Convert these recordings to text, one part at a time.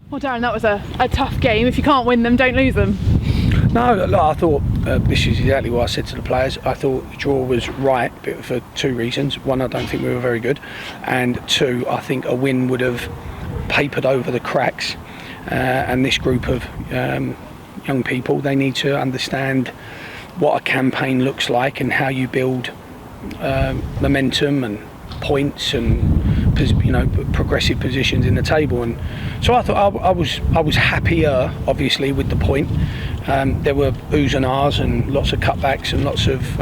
Well, Darren, that was a tough game. If you can't win them, don't lose them. No, look, I thought this is exactly what I said to the players. I thought the draw was right for two reasons. One, I don't think we were very good, and two, I think a win would have papered over the cracks. And this group of young people, they need to understand what a campaign looks like and how you build momentum and points and progressive positions in the table. And so I thought I was happier, obviously, with the point. There were oohs and ahs and lots of cutbacks and lots of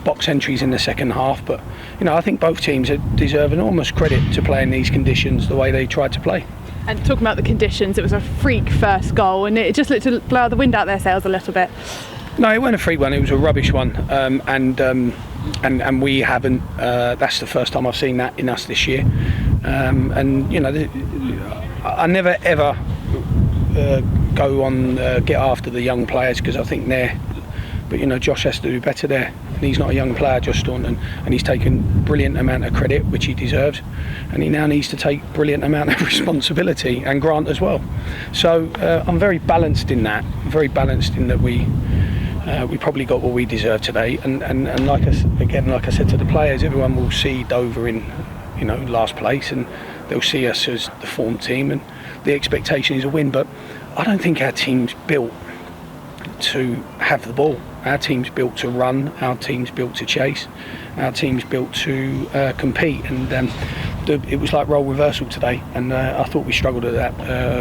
box entries in the second half, but I think both teams deserve enormous credit to play in these conditions the way they tried to play. And talking about the conditions, it was a freak first goal, and it just looked to blow the wind out their sails a little bit. No, it wasn't a freak one. It was a rubbish one, and we haven't. That's the first time I've seen that in us this year. I never ever go on get after the young players because I think they're. But Josh has to do better there, and he's not a young player, Josh Staunton, and he's taken brilliant amount of credit, which he deserves, and he now needs to take brilliant amount of responsibility, and Grant as well. So I'm very balanced in that. Very balanced in that we probably got what we deserve today, and like I said to the players, everyone will see Dover in last place, and they'll see us as the form team, and the expectation is a win. But I don't think our team's built to have the ball. Our team's built to run, our team's built to chase, our team's built to compete, and it was like role reversal today, and I thought we struggled at that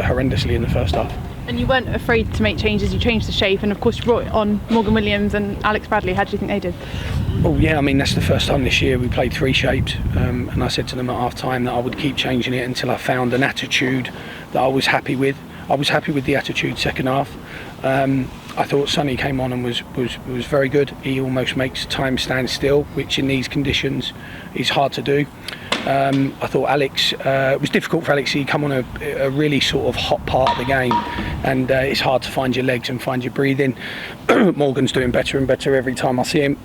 horrendously in the first half. And you weren't afraid to make changes, you changed the shape, and of course you brought on Morgan Williams and Alex Bradley. How do you think they did? Well, yeah, I mean, that's the first time this year we played three shapes, and I said to them at half time that I would keep changing it until I found an attitude that I was happy with. I was happy with the attitude second half. I thought Sonny came on and was very good. He almost makes time stand still, which in these conditions is hard to do. I thought Alex, it was difficult for Alex. He come on a really sort of hot part of the game, and it's hard to find your legs and find your breathing. Morgan's doing better and better every time I see him.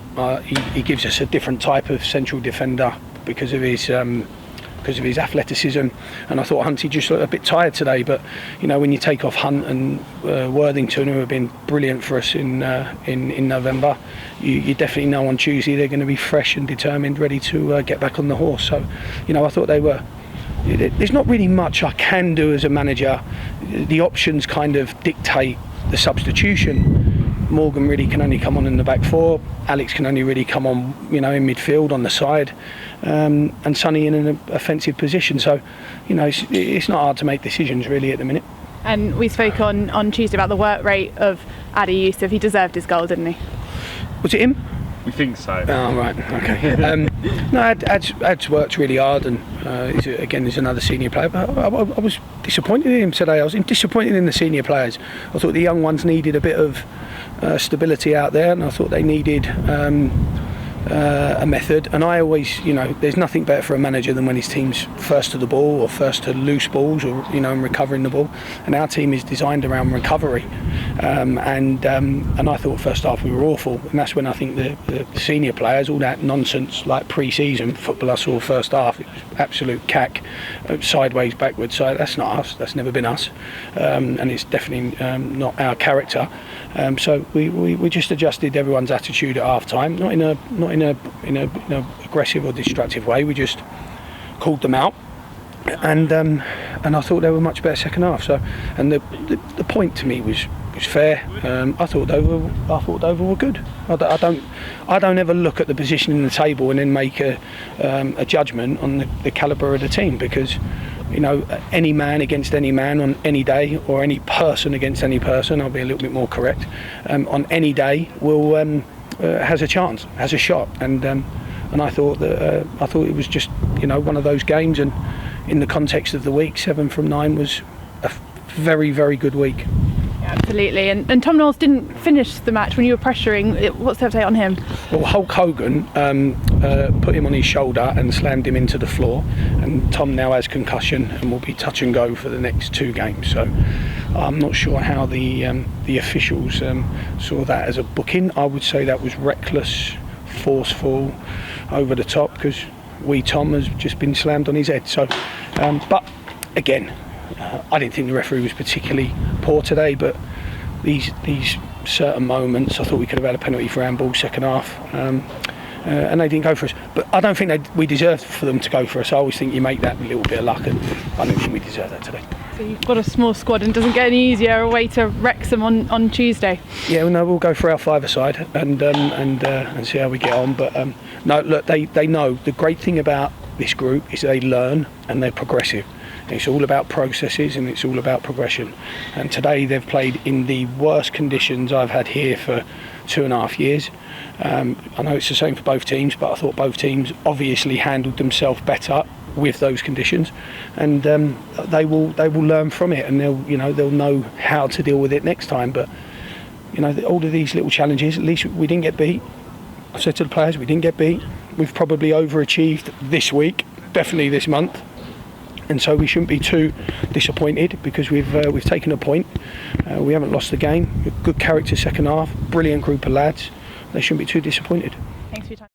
He gives us a different type of central defender because of his athleticism, and I thought Hunty just looked a bit tired today. But when you take off Hunt and Worthington, who have been brilliant for us in November, you definitely know on Tuesday they're going to be fresh and determined, ready to get back on the horse. So I thought they were. There's not really much I can do as a manager. The options kind of dictate the substitution. Morgan really can only come on in the back four. Alex can only really come on, in midfield on the side, and Sonny in an offensive position. So, it's not hard to make decisions really at the minute. And we spoke on Tuesday about the work rate of Adi Youssef. He deserved his goal, didn't he? Was it him? We think so. Oh, right, okay. No, Ad's worked really hard, and he's another senior player. But I was disappointed in him today. I was disappointed in the senior players. I thought the young ones needed a bit of stability out there, and I thought they needed a method. And I always, there's nothing better for a manager than when his team's first to the ball or first to loose balls, or and recovering the ball. And our team is designed around recovery. And I thought first half we were awful, and that's when I think the senior players, all that nonsense like pre-season football I saw first half, it was absolute cack, sideways, backwards. So that's not us. That's never been us, and it's definitely not our character. So we just adjusted everyone's attitude at half time, not in a aggressive or destructive way. We just called them out, and I thought they were much better second half. So, and the point to me was fair. I thought Dover were good. I don't ever look at the position in the table and then make a judgment on the calibre of the team, because any man against any man on any day, or any person against any person, I'll be a little bit more correct, on any day has a chance, has a shot, and I thought that it was just one of those games, and in the context of the week, 7 from 9 was a very, very good week. Absolutely, and Tom Knowles didn't finish the match when you were pressuring. What's the update on him? Well, Hulk Hogan put him on his shoulder and slammed him into the floor, and Tom now has concussion and will be touch and go for the next 2 games. So I'm not sure how the officials saw that as a booking. I would say that was reckless, forceful, over the top, because Tom has just been slammed on his head. So, but again, I didn't think the referee was particularly poor today, but these certain moments, I thought we could have had a penalty for handball second half, and they didn't go for us. But I don't think we deserved for them to go for us. I always think you make that little bit of luck, and I don't think we deserved that today. So you've got a small squad, and it doesn't get any easier away to Wrexham on Tuesday. Yeah, well, no, we'll go for our five-a-side and see how we get on. But no, look, they know the great thing about this group is they learn and they're progressive. It's all about processes and it's all about progression. And today they've played in the worst conditions I've had here for 2.5 years. I know it's the same for both teams, but I thought both teams obviously handled themselves better with those conditions, and they will learn from it, and they'll know how to deal with it next time. But all of these little challenges, at least we didn't get beat. I've said to the players, we didn't get beat. We've probably overachieved this week, definitely this month. And so we shouldn't be too disappointed because we've taken a point. We haven't lost the game. Good character second half, brilliant group of lads. They shouldn't be too disappointed. Thanks for your time.